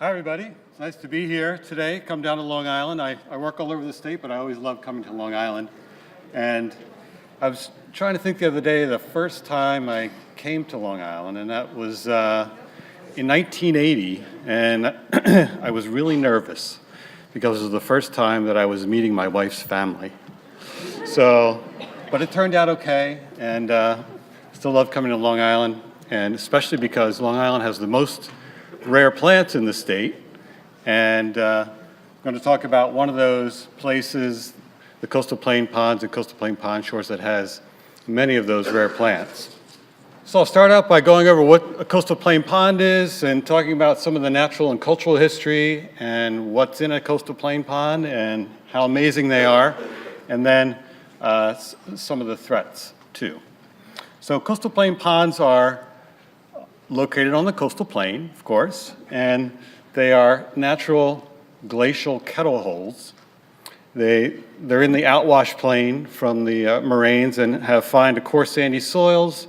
Hi, everybody. It's nice to be here today. Come down to Long Island. I work all over the state, but I always love coming to Long Island. And I was trying to think the other day, the first time I came to Long Island, and that was in 1980. And I was really nervous because it was the first time that I was meeting my wife's family. But it turned out okay, and still love coming to Long Island, and especially because Long Island has the most rare plants in the state, and I'm going to talk about one of those places, the coastal plain ponds and coastal plain pond shores, that has many of those rare plants. So I'll start out by going over what a coastal plain pond is and talking about some of the natural and cultural history and what's in a coastal plain pond and how amazing they are, and then some of the threats too. So coastal plain ponds are located on the coastal plain, of course, and they are natural glacial kettle holes. They're in the outwash plain from the moraines and have fine to coarse sandy soils,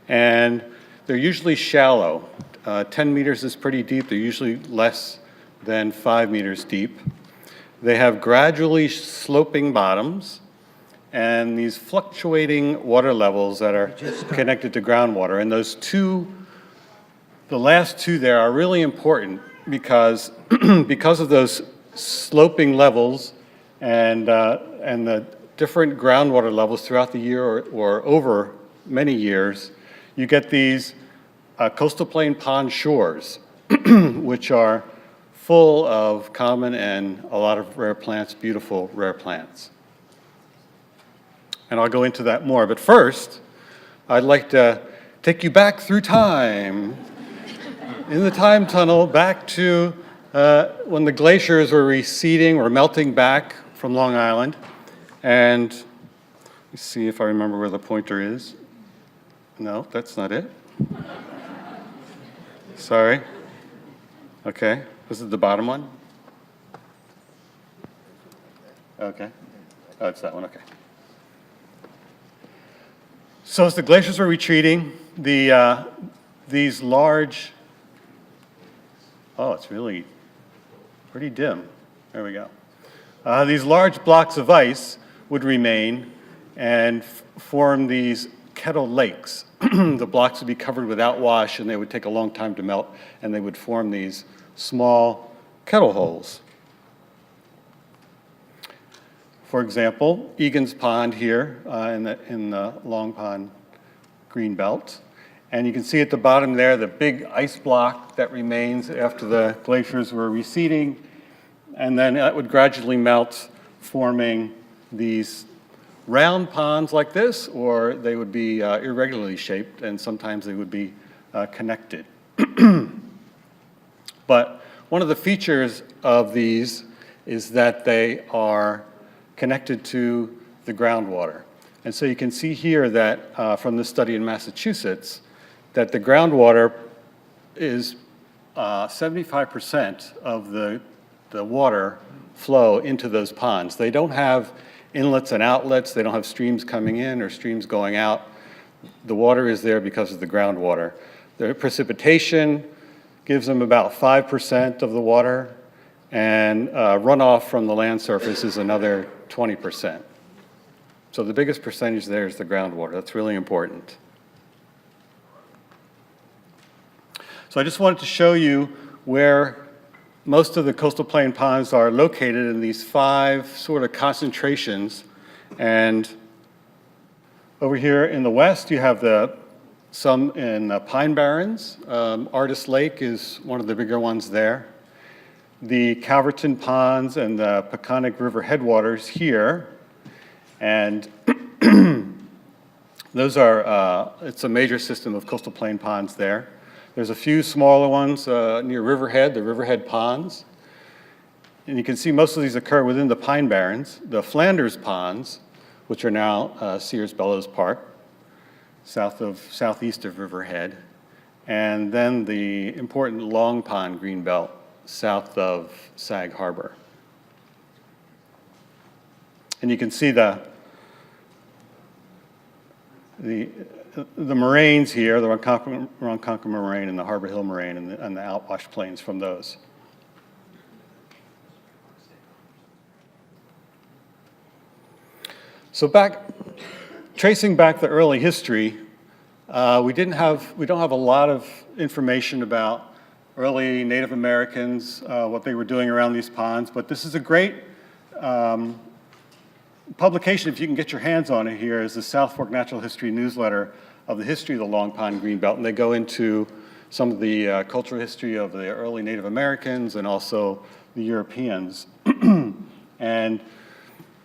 and they're usually shallow. 10 meters is pretty deep. They're usually less than 5 meters deep. They have gradually sloping bottoms and these fluctuating water levels that are connected to groundwater. And the last two there are really important because of those sloping levels and the different groundwater levels throughout the year or over many years, you get these coastal plain pond shores, which are full of common and a lot of rare plants, beautiful rare plants. And I'll go into that more, but first, I'd like to take you back through time, in the time tunnel, back to when the glaciers were receding or melting back from Long Island. And let's see if I remember where the pointer is. No, that's not it. Sorry. Okay, this is the bottom one? Okay. Oh, it's that one, okay. So as the glaciers were retreating, these large, it's really pretty dim. There we go. These large blocks of ice would remain and form these kettle lakes. The blocks would be covered with outwash, and they would take a long time to melt, and they would form these small kettle holes. For example, Egan's Pond here in the Long Pond Greenbelt. And you can see at the bottom there the big ice block that remains after the glaciers were receding. And then that would gradually melt, forming these round ponds like this, or they would be irregularly shaped, and sometimes they would be connected. But one of the features of these is that they are connected to the groundwater. And so you can see here that from this study in Massachusetts, that the groundwater is 75% of the water flow into those ponds. They don't have inlets and outlets. They don't have streams coming in or streams going out. The water is there because of the groundwater. The precipitation gives them about 5% of the water, and runoff from the land surface is another 20%. So the biggest percentage there is the groundwater. That's really important. So I just wanted to show you where most of the coastal plain ponds are located in these 5 sort of concentrations. And over here in the west, you have some in Pine Barrens. Artist Lake is one of the bigger ones there. The Calverton Ponds and the Peconic River headwaters here. And those are, it's a major system of coastal plain ponds there. There's a few smaller ones near Riverhead, the Riverhead Ponds. And you can see most of these occur within the Pine Barrens. The Flanders Ponds, which are now Sears Bellows Park, southeast of Riverhead. And then the important Long Pond Greenbelt, south of Sag Harbor. And you can see the moraines here, the Ronkonkoma moraine and the Harbor Hill moraine and the outwash plains from those. So tracing back the early history, we don't have a lot of information about early Native Americans, what they were doing around these ponds, but this is a great publication, if you can get your hands on it here, is the South Fork Natural History newsletter of the history of the Long Pond Greenbelt, and they go into some of the cultural history of the early Native Americans and also the Europeans. And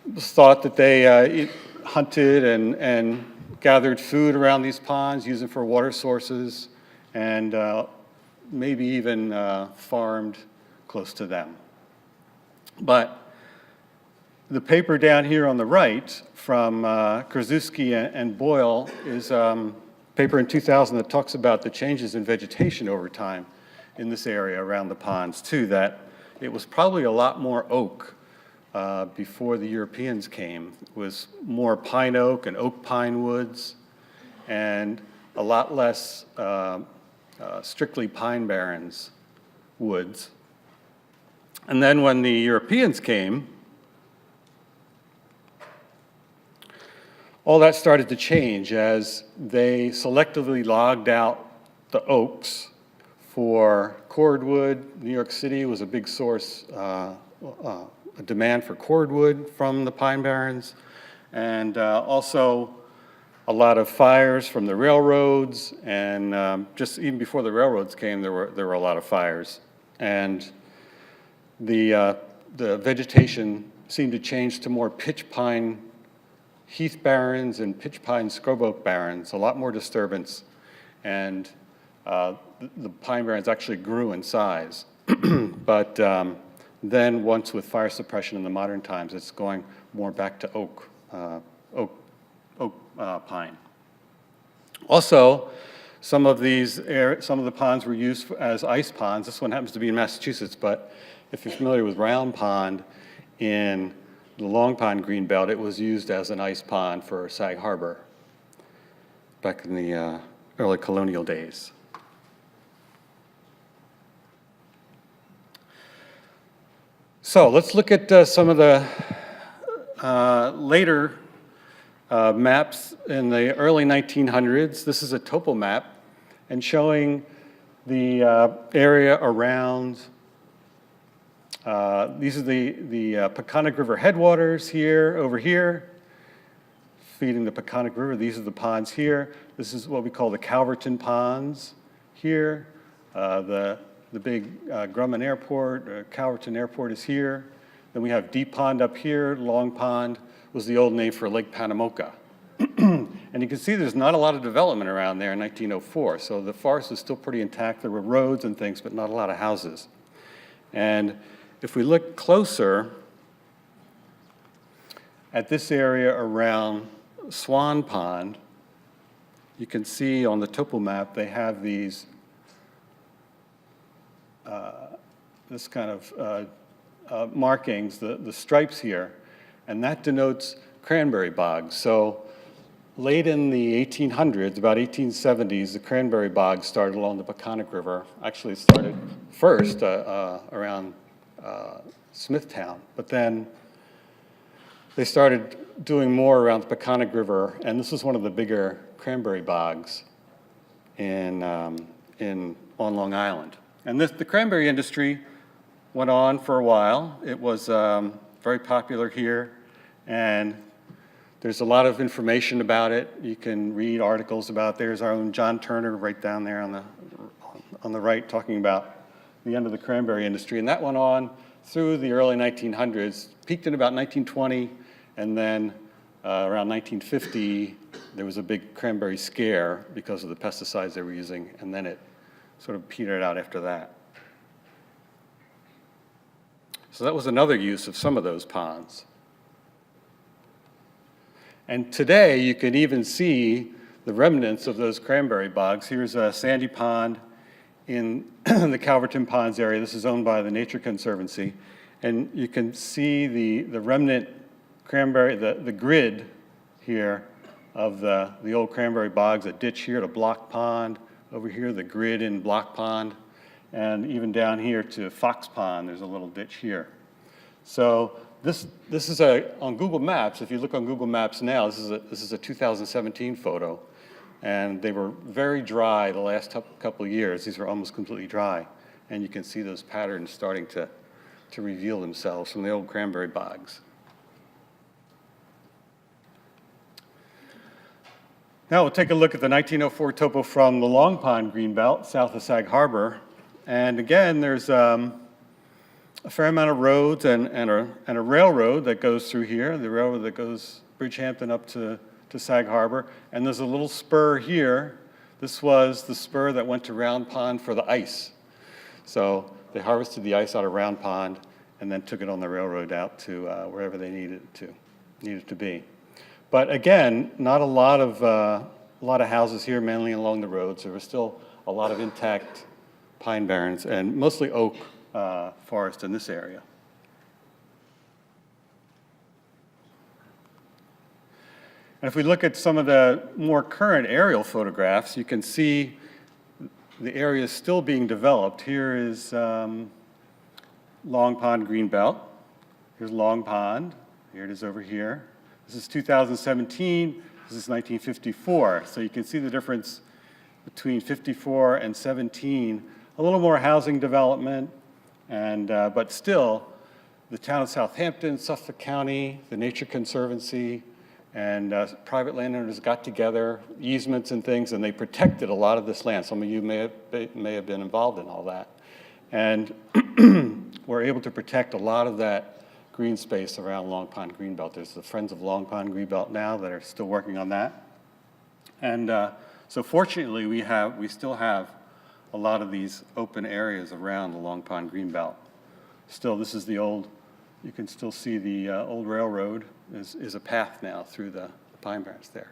it was thought that they hunted and gathered food around these ponds, used them for water sources, and maybe even farmed close to them. But the paper down here on the right from Krasuski and Boyle is a paper in 2000 that talks about the changes in vegetation over time in this area around the ponds too, that it was probably a lot more oak before the Europeans came. It was more pine oak and oak pine woods and a lot less strictly pine barrens woods. And then when the Europeans came, all that started to change as they selectively logged out the oaks for cordwood. New York City was a big source, a demand for cordwood from the pine barrens, and also a lot of fires from the railroads, and just even before the railroads came, there were a lot of fires. And the vegetation seemed to change to more pitch pine heath barrens and pitch pine scrub oak barrens, a lot more disturbance, and the pine barrens actually grew in size. But then once with fire suppression in the modern times, it's going more back to oak pine. Also, some of the ponds were used as ice ponds. This one happens to be in Massachusetts, but if you're familiar with Round Pond in the Long Pond Greenbelt, it was used as an ice pond for Sag Harbor back in the early colonial days. So let's look at some of the later maps in the early 1900s. This is a topo map and showing the area around. These are the Peconic River headwaters here, over here, feeding the Peconic River. These are the ponds here. This is what we call the Calverton Ponds here. The big Grumman Airport, Calverton Airport is here. Then we have Deep Pond up here. Long Pond was the old name for Lake Panamoka. And you can see there's not a lot of development around there in 1904. So the forest is still pretty intact. There were roads and things, but not a lot of houses. And if we look closer at this area around Swan Pond, you can see on the topo map they have these, this kind of markings, the stripes here, and that denotes cranberry bogs. So late in the 1800s, about 1870s, the cranberry bogs started along the Peconic River. Actually, it started first around Smithtown, but then they started doing more around the Peconic River, and this is one of the bigger cranberry bogs on Long Island. And the cranberry industry went on for a while. It was very popular here, and there's a lot of information about it. You can read articles about it. There's our own John Turner right down there on the right talking about the end of the cranberry industry. And that went on through the early 1900s, peaked in about 1920, and then around 1950, there was a big cranberry scare because of the pesticides they were using, and then it sort of petered out after that. So that was another use of some of those ponds. And today, you can even see the remnants of those cranberry bogs. Here's a sandy pond in the Calverton Ponds area. This is owned by the Nature Conservancy. And you can see the remnant cranberry, the grid here of the old cranberry bogs, a ditch here to Block Pond, over here the grid in Block Pond, and even down here to Fox Pond, there's a little ditch here. So this is on Google Maps. If you look on Google Maps now, this is a 2017 photo, and they were very dry the last couple of years. These are almost completely dry, and you can see those patterns starting to reveal themselves from the old cranberry bogs. Now we'll take a look at the 1904 topo from the Long Pond Greenbelt, south of Sag Harbor. And again, there's a fair amount of roads and a railroad that goes through here, the railroad that goes Bridgehampton up to Sag Harbor. And there's a little spur here. This was the spur that went to Round Pond for the ice. So they harvested the ice out of Round Pond and then took it on the railroad out to wherever they needed it to be. But again, not a lot of houses here, mainly along the roads. There was still a lot of intact pine barrens and mostly oak forest in this area. And if we look at some of the more current aerial photographs, you can see the area is still being developed. Here is Long Pond Greenbelt. Here's Long Pond. Here it is over here. This is 2017, this is 1954. So you can see the difference between 54 and 17. A little more housing development, but still, the town of Southampton, Suffolk County, the Nature Conservancy, and private landowners got together, easements and things, and they protected a lot of this land. Some of you may have been involved in all that. And were able to protect a lot of that green space around Long Pond Greenbelt. There's the Friends of Long Pond Greenbelt now that are still working on that. And so fortunately, we still have a lot of these open areas around the Long Pond Greenbelt. Still, this is the old, you can still see the old railroad is a path now through the pine barrens there.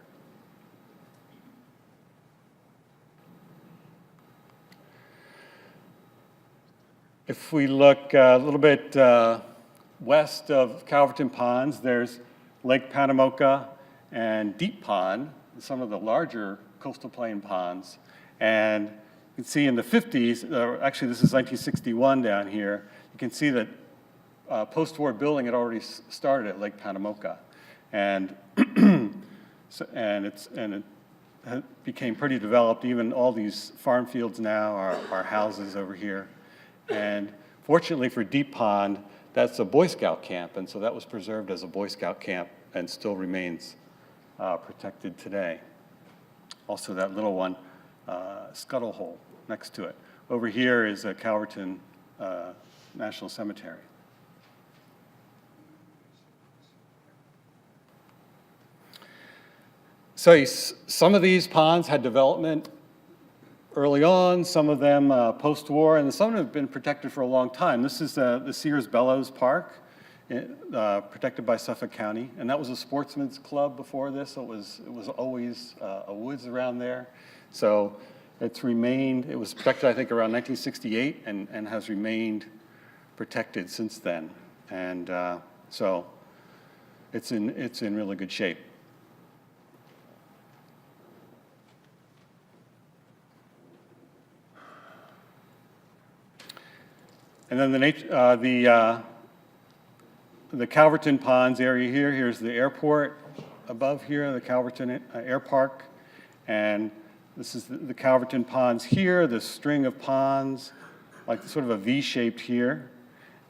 If we look a little bit west of Calverton Ponds, there's Lake Panamoka and Deep Pond, some of the larger coastal plain ponds. And you can see in the 50s, actually this is 1961 down here, you can see that post-war building had already started at Lake Panamoka. And, it became pretty developed. Even all these farm fields now are houses over here. And fortunately for Deep Pond, that's a Boy Scout camp, and so that was preserved as a Boy Scout camp and still remains protected today. Also that little one, Scuttle Hole, next to it. Over here is a Calverton National Cemetery. So some of these ponds had development early on, some of them post-war, and some have been protected for a long time. This is the Sears Bellows Park, protected by Suffolk County, and that was a sportsman's club before this, so it was always a woods around there. So it's remained, it was protected I think around 1968 and has remained protected since then. And so it's in really good shape. And then the Calverton Ponds area here, here's the airport above here, the Calverton Air Park. And this is the Calverton Ponds here, this string of ponds, like sort of a V-shaped here.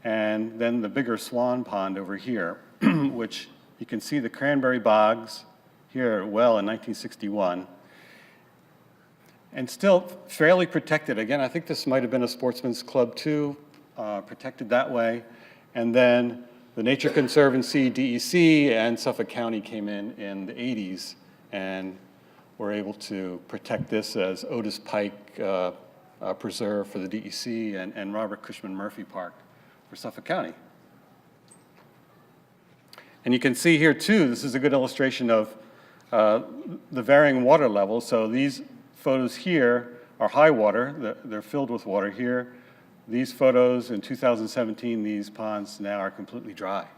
And then the bigger Swan Pond over here, which you can see the Cranberry Bogs here well in 1961. And still fairly protected. Again, I think this might have been a sportsman's club too. Protected that way. And then the Nature Conservancy, DEC, and Suffolk County came in the 80s and were able to protect this as Otis Pike Preserve for the DEC and Robert Cushman Murphy Park for Suffolk County. And you can see here too, this is a good illustration of the varying water levels. So these photos here are high water, they're filled with water here. These photos in 2017, these ponds now are completely dry.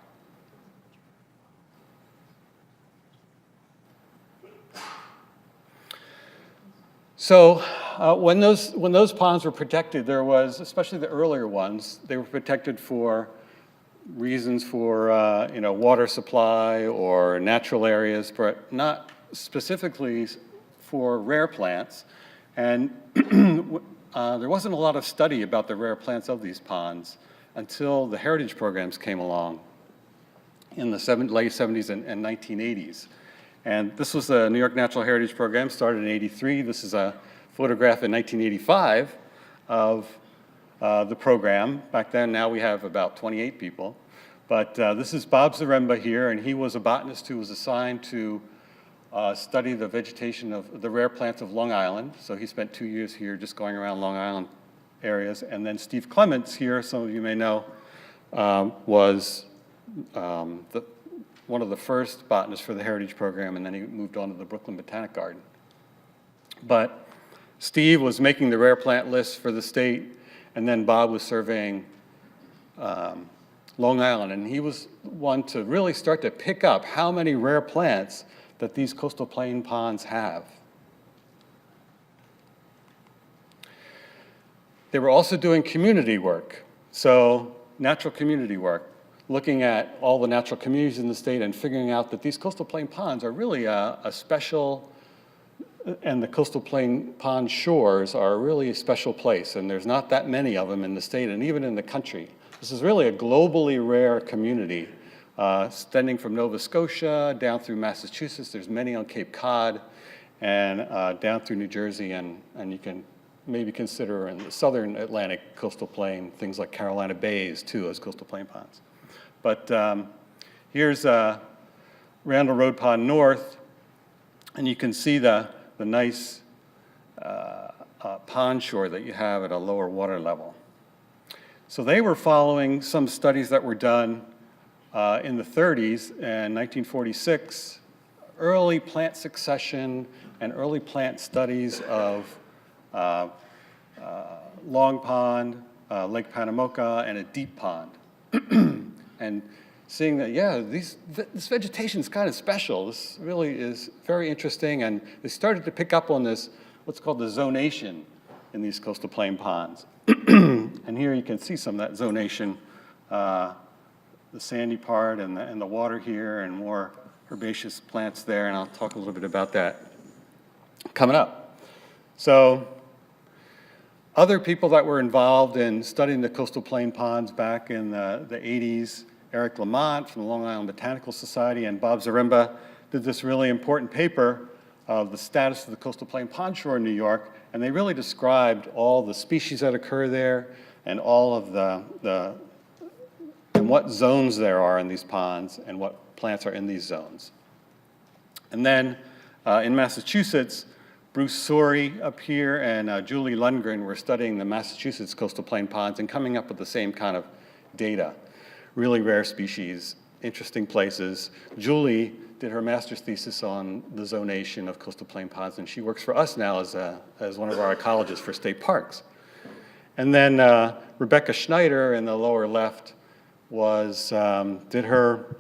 So when those ponds were protected, there was, especially the earlier ones, they were protected for reasons for water supply or natural areas, but not specifically for rare plants. And there wasn't a lot of study about the rare plants of these ponds until the heritage programs came along in the late 70s and 1980s. And this was the New York Natural Heritage Program, started in '83. This is a photograph in 1985 of the program. Back then, now we have about 28 people. But this is Bob Zaremba here, and he was a botanist who was assigned to study the vegetation of the rare plants of Long Island. So he spent 2 years here just going around Long Island areas. And then Steve Clements here, some of you may know, was one of the first botanists for the Heritage Program, and then he moved on to the Brooklyn Botanic Garden. But Steve was making the rare plant list for the state, and then Bob was surveying Long Island, and he was one to really start to pick up how many rare plants that these coastal plain ponds have. They were also doing community work, so natural community work, looking at all the natural communities in the state and figuring out that these coastal plain ponds are really a special, and the coastal plain pond shores are really a special place, and there's not that many of them in the state and even in the country. This is really a globally rare community, extending from Nova Scotia down through Massachusetts. There's many on Cape Cod, and down through New Jersey, and you can maybe consider in the southern Atlantic coastal plain, things like Carolina Bays too as coastal plain ponds. But here's Randall Road Pond North, and you can see the nice pond shore that you have at a lower water level. So they were following some studies that were done in the 30s and 1946, early plant succession and early plant studies of Long Pond, Lake Panamoka, and a deep pond. And seeing that, yeah, this vegetation is kind of special. This really is very interesting, and they started to pick up on this, what's called the zonation in these coastal plain ponds. And here you can see some of that zonation, the sandy part and the water here, and more herbaceous plants there, and I'll talk a little bit about that coming up. So other people that were involved in studying the coastal plain ponds back in the 80s, Eric Lamont from the Long Island Botanical Society and Bob Zaremba did this really important paper of the status of the coastal plain pond shore in New York, and they really described all the species that occur there and all of and what zones there are in these ponds and what plants are in these zones. And then in Massachusetts, Bruce Sorey up here and Julie Lundgren were studying the Massachusetts coastal plain ponds and coming up with the same kind of data. Really rare species, interesting places. Julie did her master's thesis on the zonation of coastal plain ponds, and she works for us now as one of our ecologists for state parks. And then Rebecca Schneider in the lower left did her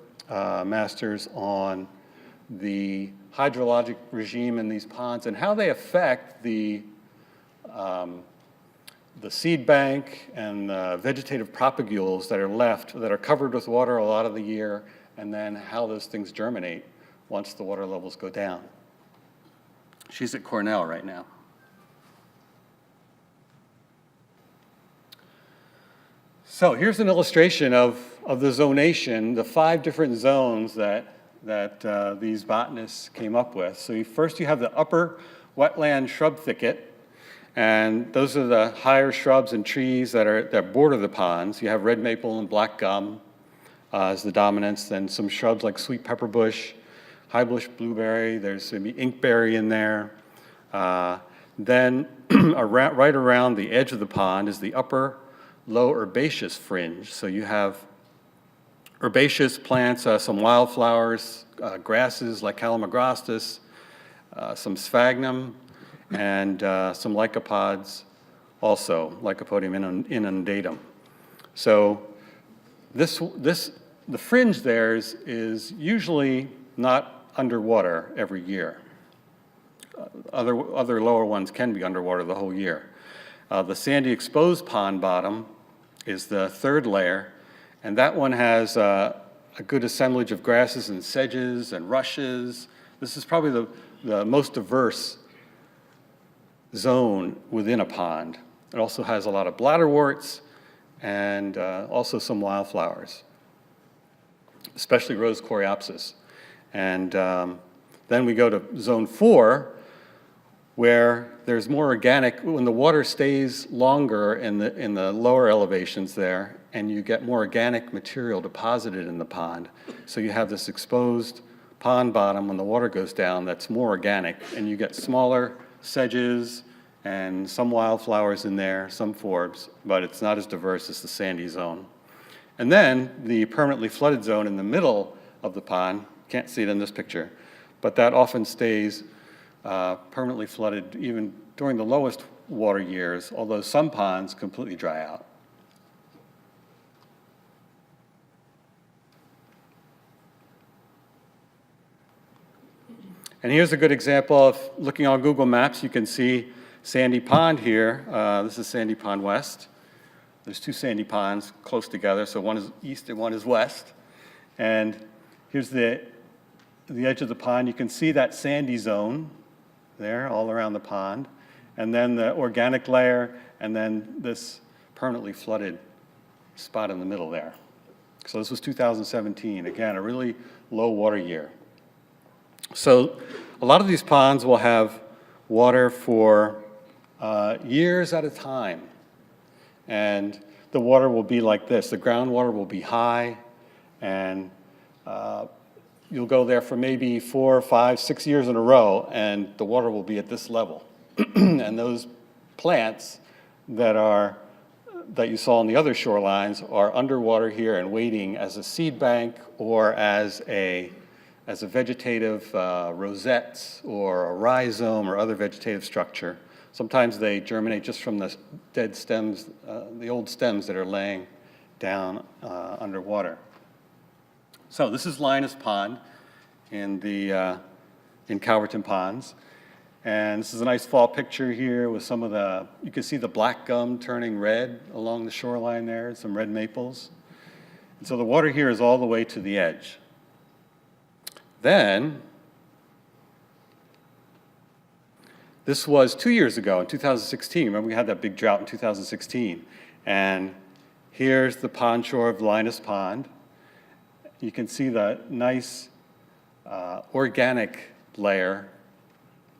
master's on the hydrologic regime in these ponds and how they affect the seed bank and the vegetative propagules that are left that are covered with water a lot of the year, and then how those things germinate once the water levels go down. She's at Cornell right now. So here's an illustration of the zonation, the 5 different zones that these botanists came up with. So first you have the upper wetland shrub thicket, and those are the higher shrubs and trees that border the ponds. You have red maple and black gum as the dominants, then some shrubs like sweet pepper bush, high bush blueberry, there's maybe inkberry in there. Then right around the edge of the pond is the upper low herbaceous fringe. So you have herbaceous plants, some wildflowers, grasses like Calamagrostis, some sphagnum, and some lycopods also, Lycopodium inundatum. So the fringe there is usually not underwater every year. Other lower ones can be underwater the whole year. The sandy exposed pond bottom is the third layer, And that one has a good assemblage of grasses and sedges and rushes. This is probably the most diverse zone within a pond. It also has a lot of bladderworts and also some wildflowers, especially Rose coreopsis. And then we go to zone 4, where there's more organic, when the water stays longer in the lower elevations there, and you get more organic material deposited in the pond. So you have this exposed pond bottom when the water goes down that's more organic, and you get smaller sedges and some wildflowers in there, some forbs, but it's not as diverse as the sandy zone. And then the permanently flooded zone in the middle of the pond, can't see it in this picture, but that often stays permanently flooded even during the lowest water years, although some ponds completely dry out. And here's a good example of looking on Google Maps. You can see Sandy Pond here. This is Sandy Pond West. There's 2 sandy ponds close together, so one is east and one is west. And here's the edge of the pond. You can see that sandy zone there all around the pond, and then the organic layer, and then this permanently flooded spot in the middle there. So this was 2017, again, a really low water year. So a lot of these ponds will have water for years at a time. And the water will be like this. The groundwater will be high, and you'll go there for maybe 4, 5, 6 years in a row, and the water will be at this level. And those plants that you saw on the other shorelines are underwater here and waiting as a seed bank or as a vegetative rosettes or a rhizome or other vegetative structure. Sometimes they germinate just from the dead stems, the old stems that are laying down underwater. So this is Linus Pond in Calverton Ponds. And this is a nice fall picture here with some of you can see the black gum turning red along the shoreline there, some red maples. And so the water here is all the way to the edge. Then, this was 2 years ago, in 2016. Remember, we had that big drought in 2016. And here's the pond shore of Linus Pond. You can see the nice organic layer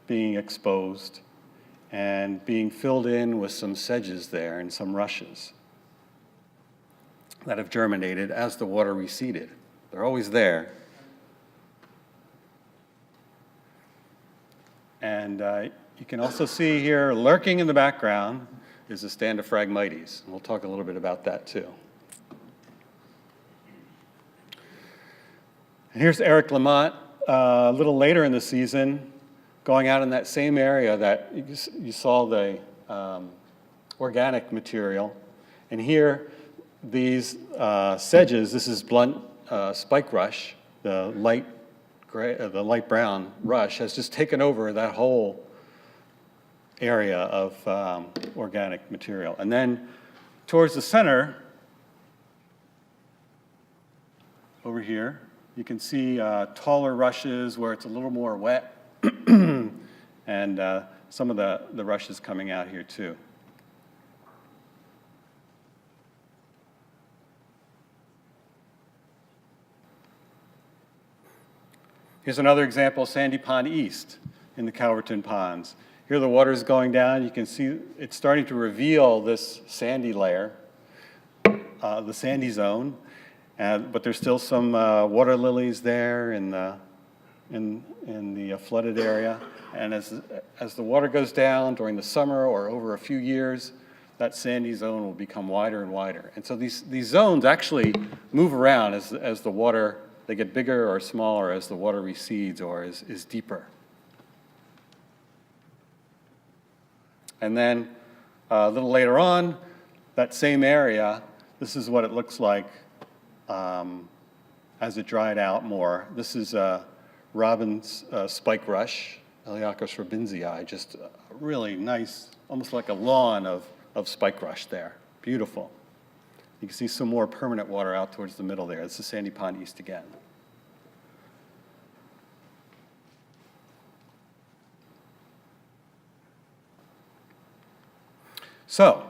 being exposed and being filled in with some sedges there and some rushes that have germinated as the water receded. They're always there. And you can also see here, lurking in the background, is a stand of Phragmites. And we'll talk a little bit about that too. And here's Eric Lamont, a little later in the season, going out in that same area that you saw the organic material. And here, these sedges, this is blunt spike rush, the light brown rush has just taken over that whole area of organic material. And then towards the center, over here, you can see taller rushes where it's a little more wet, and some of the rushes coming out here too. Here's another example, Sandy Pond East in the Calverton Ponds. Here the water is going down. You can see it's starting to reveal this sandy layer, the sandy zone, but there's still some water lilies there in the flooded area. And as the water goes down during the summer or over a few years, that sandy zone will become wider and wider. And so these zones actually move around as the water, they get bigger or smaller as the water recedes or is deeper. And then a little later on, that same area, this is what it looks like as it dried out more. This is robin's spike rush, Eliacos robinsii, just a really nice, almost like a lawn of spike rush there. Beautiful. You can see some more permanent water out towards the middle there. It's the sandy pond east again. So,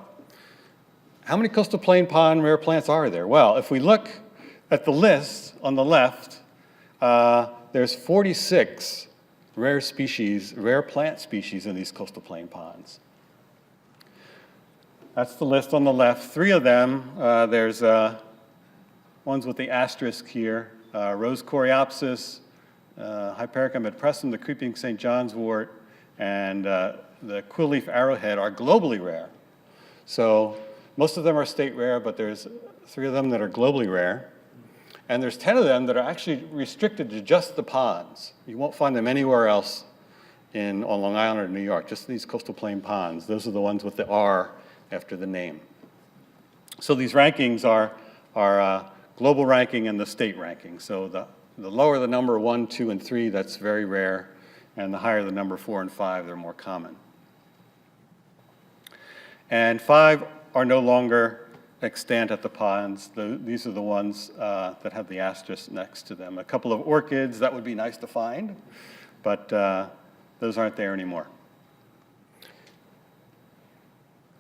how many coastal plain pond rare plants are there? Well, if we look at the list on the left, there's 46 rare species, rare plant species in these coastal plain ponds. That's the list on the left. 3 of them, there's ones with the asterisk here, Rose coreopsis, Hypericum adpressum, the creeping St. John's wort, and the quillleaf arrowhead are globally rare. So most of them are state rare, but there's 3 of them that are globally rare. And there's 10 of them that are actually restricted to just the ponds. You won't find them anywhere else on Long Island or New York, just these coastal plain ponds. Those are the ones with the R after the name. So these rankings are global ranking and the state ranking. So the lower the number 1, 2, and 3, that's very rare. And the higher the number 4 and 5, they're more common. And 5 are no longer extant at the ponds. These are the ones that have the asterisk next to them. A couple of orchids, that would be nice to find, but those aren't there anymore.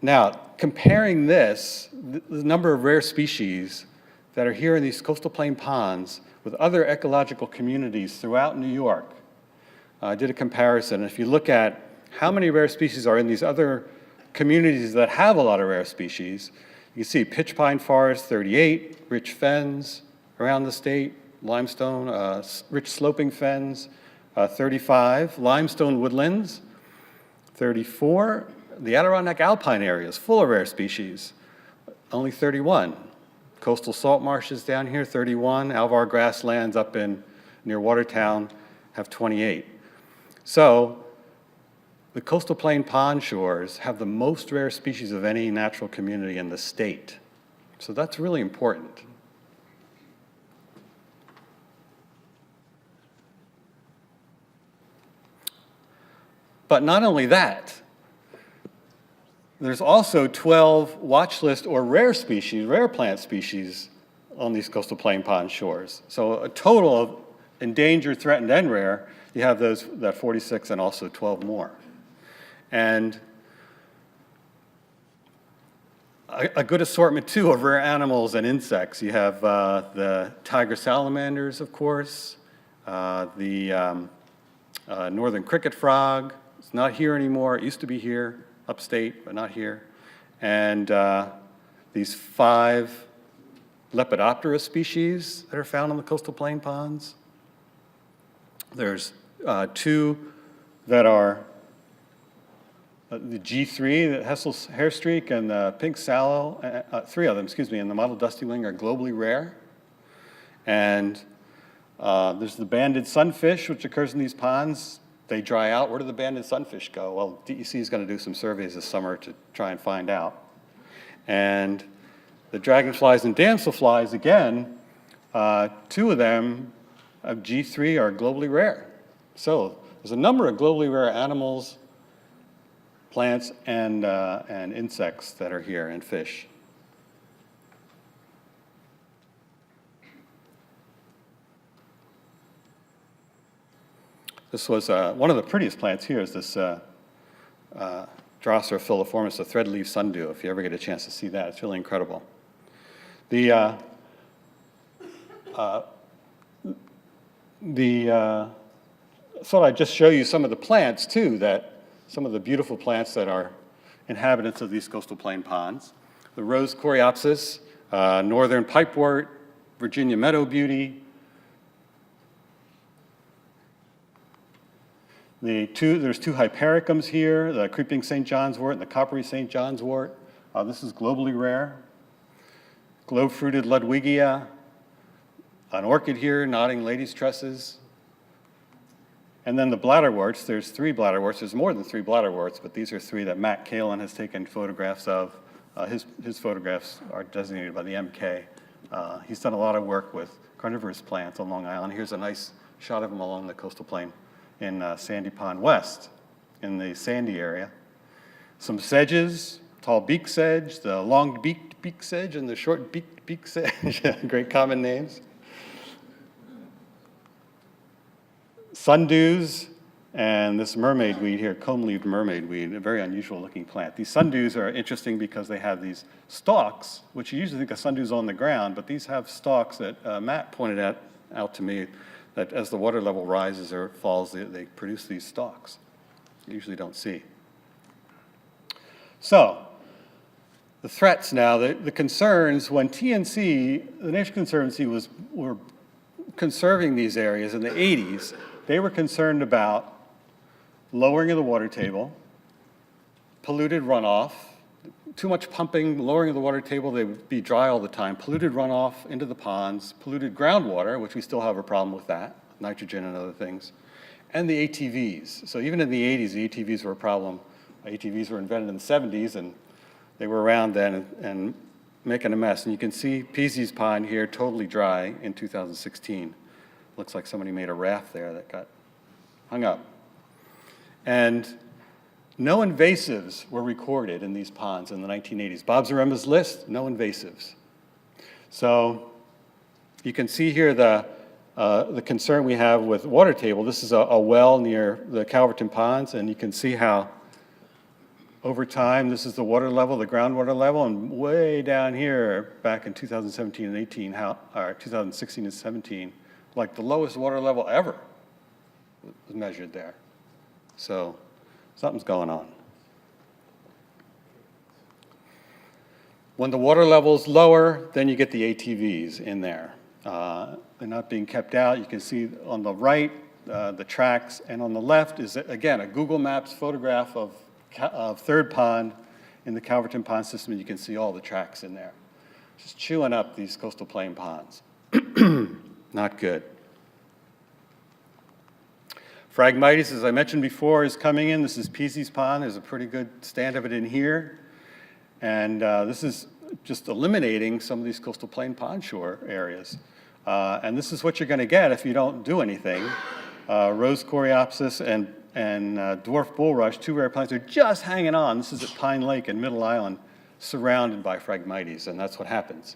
Now, comparing this, the number of rare species that are here in these coastal plain ponds with other ecological communities throughout New York, I did a comparison. If you look at how many rare species are in these other communities that have a lot of rare species, you can see pitch pine forest, 38, rich fens around the state, limestone, rich sloping fens, 35, limestone woodlands, 34. The Adirondack alpine area is full of rare species, only 31. Coastal salt marshes down here, 31. Alvar grasslands up near Watertown have 28. So the coastal plain pond shores have the most rare species of any natural community in the state. So that's really important. But not only that, there's also 12 watch list or rare species, rare plant species on these coastal plain pond shores. So a total of endangered, threatened, and rare, you have that 46 and also 12 more. And a good assortment, too, of rare animals and insects. You have the tiger salamanders, of course, the northern cricket frog. It's not here anymore. It used to be here, upstate, but not here. And these 5 Lepidoptera species that are found on the coastal plain ponds. There's 2 that are the G3, the Hessel's hairstreak, and the pink sallow, 3 of them, excuse me, and the mottled dusty wing are globally rare. And there's the banded sunfish, which occurs in these ponds. They dry out. Where do the banded sunfish go? Well, DEC is going to do some surveys this summer to try and find out. And the dragonflies and damselflies, again, 2 of them of G3 are globally rare. So there's a number of globally rare animals, plants, and insects that are here, and fish. This was one of the prettiest plants here is this Drosera filiformis, the threadleaf sundew, if you ever get a chance to see that. It's really incredible. I thought I'd just show you some of the plants, too, some of the beautiful plants that are inhabitants of these coastal plain ponds. The rose coreopsis, northern pipewort, Virginia meadow beauty. There's 2 hypericums here, the creeping St. John's wort and the coppery St. John's wort. This is globally rare. Globe-fruited Ludwigia, an orchid here, nodding lady's tresses. And then the bladderworts, there's 3 bladderworts. There's more than 3 bladderworts, but these are 3 that Matt Kalin has taken photographs of. His photographs are designated by the MK. He's done a lot of work with carnivorous plants on Long Island. Here's a nice shot of him along the coastal plain in Sandy Pond West, in the Sandy area. Some sedges, tall beak sedge, the long-beaked beak sedge, and the short-beaked beak sedge. Great common names. Sundews, and this mermaid weed here, comb-leaved mermaid weed, a very unusual-looking plant. These sundews are interesting because they have these stalks, which you usually think of sundews on the ground, but these have stalks that Matt pointed out to me, that as the water level rises or falls, they produce these stalks. You usually don't see. So, the threats now, the concerns, when TNC, the Nature Conservancy were conserving these areas in the 80s, they were concerned about lowering of the water table, polluted runoff, too much pumping, lowering of the water table, they would be dry all the time, polluted runoff into the ponds, polluted groundwater, which we still have a problem with that, nitrogen and other things, and the ATVs. So even in the 80s, the ATVs were a problem. ATVs were invented in the 70s, and they were around then and making a mess. And you can see Peasy's Pond here totally dry in 2016. Looks like somebody made a raft there that got hung up. And no invasives were recorded in these ponds in the 1980s. Bob Zaremba's list, no invasives. So you can see here the concern we have with water table. This is a well near the Calverton Ponds, and you can see how over time, this is the water level, the groundwater level, and way down here, back in 2017 and 18, or 2016 and 17, like the lowest water level ever was measured there. So something's going on. When the water level's lower, then you get the ATVs in there. They're not being kept out. You can see on the right, the tracks, and on the left is, again, a Google Maps photograph of third pond in the Calverton Pond system, and you can see all the tracks in there. Just chewing up these coastal plain ponds. Not good. Phragmites, as I mentioned before, is coming in. This is Peasy's Pond. There's a pretty good stand of it in here. And this is just eliminating some of these coastal plain pond shore areas. And this is what you're going to get if you don't do anything. Rose coreopsis and dwarf bulrush, two rare plants, are just hanging on. This is at Pine Lake in Middle Island, surrounded by Phragmites, and that's what happens.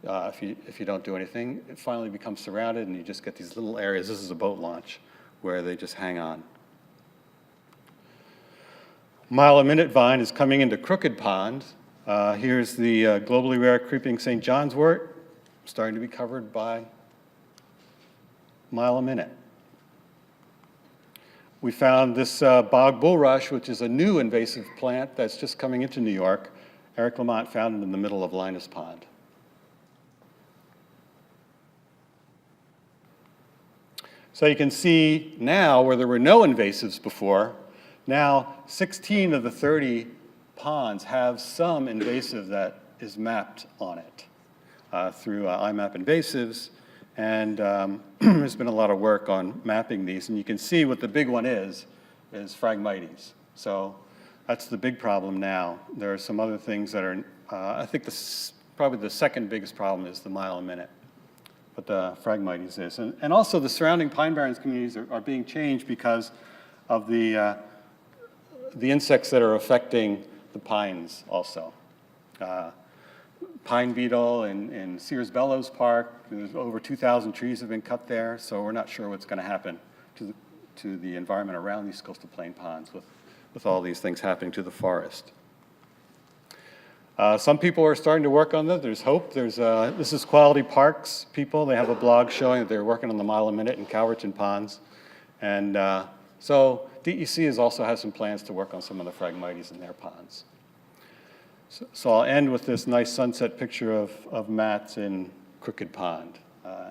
If you don't do anything, it finally becomes surrounded, and you just get these little areas. This is a boat launch where they just hang on. Mile-a-minute vine is coming into Crooked Pond. Here's the globally rare creeping St. John's wort, starting to be covered by mile-a-minute. We found this bog bulrush, which is a new invasive plant that's just coming into New York. Eric Lamont found it in the middle of Linus Pond. So you can see now where there were no invasives before, now 16 of the 30 ponds have some invasive that is mapped on it through IMAP invasives. And there's been a lot of work on mapping these. And you can see what the big one is Phragmites. So that's the big problem now. There are some other things that are, I think probably the second biggest problem is the mile-a-minute. But the Phragmites is. And also the surrounding pine barrens communities are being changed because of the insects that are affecting the pines also. Pine beetle in Sears Bellows Park, there's over 2,000 trees have been cut there, so we're not sure what's going to happen to the environment around these coastal plain ponds with all these things happening to the forest. Some people are starting to work on this. There's hope. This is Quality Parks people. They have a blog showing that they're working on the mile-a-minute in Calverton ponds. And so DEC also has some plans to work on some of the Phragmites in their ponds. So I'll end with this nice sunset picture of Matt's in Crooked Pond,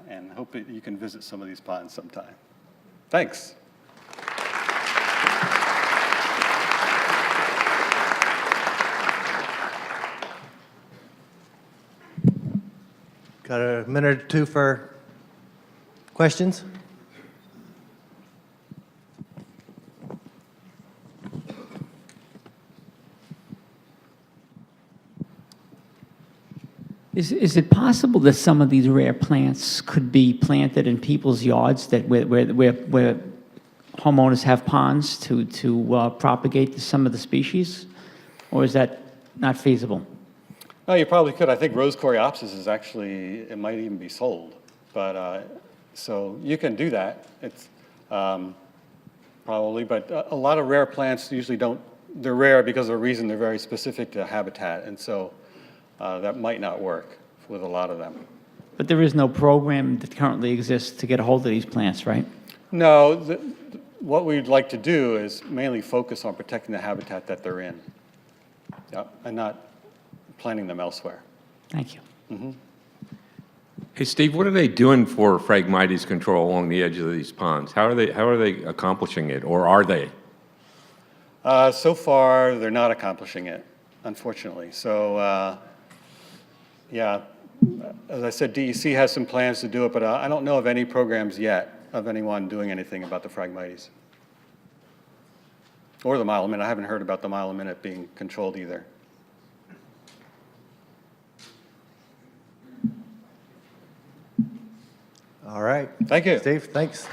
and hope that you can visit some of these ponds sometime. Thanks. Got a minute or two for questions? Is it possible that some of these rare plants could be planted in people's yards that where homeowners have ponds to propagate some of the species? Or is that not feasible? No, you probably could. I think rose coreopsis is actually, it might even be sold. But, so you can do that. It's probably, but a lot of rare plants usually don't, they're rare because of a reason they're very specific to habitat. And so that might not work with a lot of them. But there is no program that currently exists to get a hold of these plants, right? No, what we'd like to do is mainly focus on protecting the habitat that they're in, and not planting them elsewhere. Thank you. Hey, Steve, what are they doing for Phragmites control along the edge of these ponds? How are they accomplishing it, or are they? So far, they're not accomplishing it, unfortunately. So, yeah, as I said, DEC has some plans to do it, but I don't know of any programs yet of anyone doing anything about the Phragmites. Or the mile a minute. I haven't heard about the mile a minute being controlled either. All right. Thank you. Steve, thanks.